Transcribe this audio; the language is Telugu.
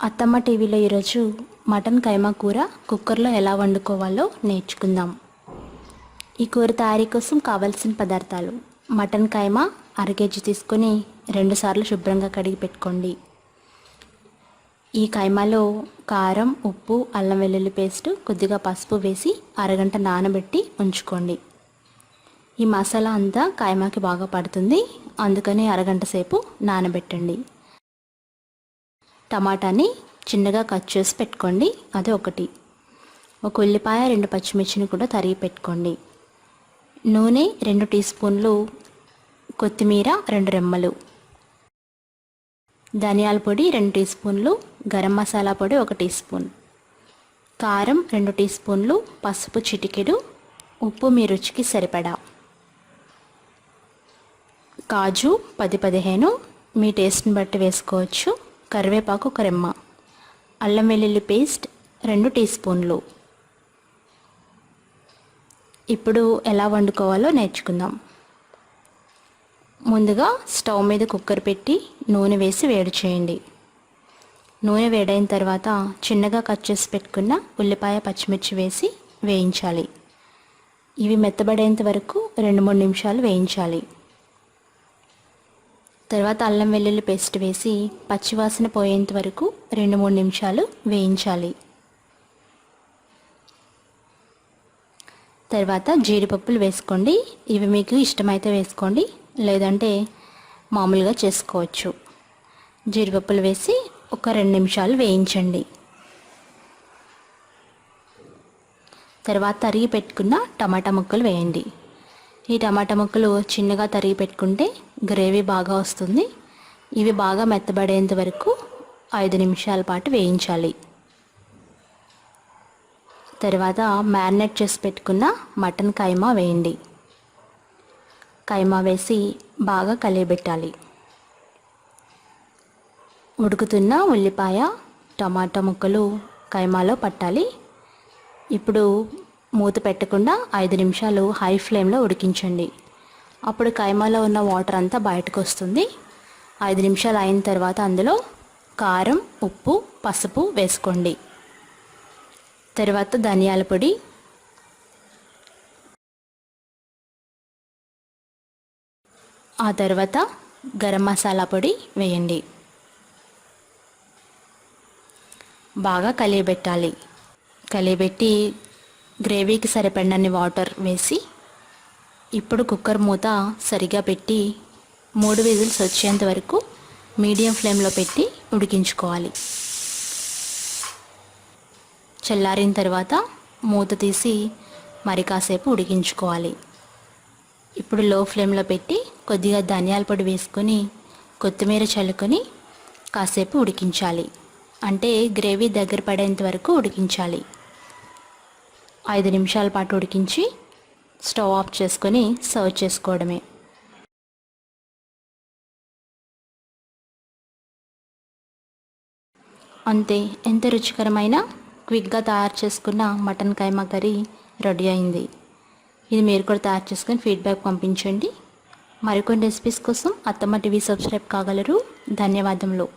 అత్తమ్మ టీవీలో ఈరోజు మటన్ కైమా కూర కుక్కర్లో ఎలా వండుకోవాలో నేర్చుకుందాం. ఈ కూర తయారీ కోసం కావాల్సిన పదార్థాలు: మటన్ కైమా 1/2 కేజీ తీసుకొని 2 సార్లు శుభ్రంగా కడిగి పెట్టుకోండి. ఈ కైమాలో కారం, ఉప్పు, అల్లం వెల్లుల్లి పేస్ట్, కొద్దిగా పసుపు వేసి అరగంట నానబెట్టి ఉంచుకోండి. ఈ మసాలా అంతా కైమాకి బాగా పడుతుంది, అందుకని అరగంట సేపు నానబెట్టండి. టమాటాని చిన్నగా కట్ చేసి పెట్టుకోండి, అది ఒకటి. ఒక ఉల్లిపాయ, 2 పచ్చిమిర్చిని కూడా తరిగి పెట్టుకోండి. నూనె 2 టీ స్పూన్లు, కొత్తిమీర 2 రెమ్మలు, ధనియాల పొడి 2 టీ స్పూన్లు, గరం మసాలా పొడి 1 టీ స్పూన్, కారం 2 టీ స్పూన్లు, పసుపు చిటికెడు, ఉప్పు మీ రుచికి సరిపడా, కాజు 10-15 మీ టేస్ట్ని బట్టి వేసుకోవచ్చు, కరివేపాకు 1 రెమ్మ, అల్లం వెల్లుల్లి పేస్ట్ 2 టీ స్పూన్లు. ఇప్పుడు ఎలా వండుకోవాలో నేర్చుకుందాం. ముందుగా స్టవ్ మీద కుక్కర్ పెట్టి నూనె వేసి వేడి చేయండి. నూనె వేడైన తర్వాత చిన్నగా కట్ చేసి పెట్టుకున్న ఉల్లిపాయ, పచ్చిమిర్చి వేసి వేయించాలి. ఇవి మెత్తబడేంత వరకు 2-3 నిమిషాలు వేయించాలి. తర్వాత అల్లం వెల్లుల్లి పేస్ట్ వేసి పచ్చివాసన పోయేంత వరకు 2-3 నిమిషాలు వేయించాలి. తర్వాత జీడిపప్పులు వేసుకోండి. ఇవి మీకు ఇష్టమైతే వేసుకోండి, లేదంటే మామూలుగా చేసుకోవచ్చు. జీడిపప్పులు వేసి ఒక 2 నిమిషాలు వేయించండి. తర్వాత తరిగి పెట్టుకున్న టమాటా ముక్కలు వేయండి. ఈ టమాటా ముక్కలు చిన్నగా తరిగి పెట్టుకుంటే గ్రేవీ బాగా వస్తుంది. ఇవి బాగా మెత్తబడేంత వరకు 5 నిమిషాల పాటు వేయించాలి. తర్వాత మ్యారినేట్ చేసి పెట్టుకున్న మటన్ కైమా వేయండి. కైమా వేసి బాగా కలియబెట్టాలి. ఉడుకుతున్న ఉల్లిపాయ, టమాటా ముక్కలు కైమాలో పట్టాలి. ఇప్పుడు మూత పెట్టకుండా 5 నిమిషాలు హై ఫ్లేమ్లో ఉడికించండి. అప్పుడు కైమాలో ఉన్న వాటర్ అంతా బయటకు వస్తుంది. 5 నిమిషాలు అయిన తర్వాత అందులో కారం, ఉప్పు, పసుపు వేసుకోండి. తర్వాత ధనియాల పొడి, ఆ తర్వాత గరం మసాలా పొడి వేయండి. బాగా కలియబెట్టాలి. కలియబెట్టి గ్రేవీకి సరిపడినన్ని వాటర్ వేసి ఇప్పుడు కుక్కర్ మూత సరిగా పెట్టి 3 విజిల్స్ వచ్చేంత వరకు మీడియం ఫ్లేమ్లో పెట్టి ఉడికించుకోవాలి. చల్లారిన తర్వాత మూత తీసి మరి కాసేపు ఉడికించుకోవాలి. ఇప్పుడు లో ఫ్లేమ్లో పెట్టి కొద్దిగా ధనియాల పొడి వేసుకొని కొత్తిమీర చల్లుకొని కాసేపు ఉడికించాలి. అంటే గ్రేవీ దగ్గర పడేంత వరకు ఉడికించాలి. 5 నిమిషాల పాటు ఉడికించి స్టవ్ ఆఫ్ చేసుకొని సర్వ్ చేసుకోవడమే. అంతే, ఎంత రుచికరమైన క్విక్గా తయారు చేసుకున్న మటన్ కైమా కర్రీ రెడీ అయింది. ఇది మీరు కూడా తయారు చేసుకొని ఫీడ్బ్యాక్ పంపించండి. మరికొన్ని రెసిపీస్ కోసం అత్తమ్మ టీవీ సబ్స్క్రైబ్ కాగలరు. ధన్యవాదములు.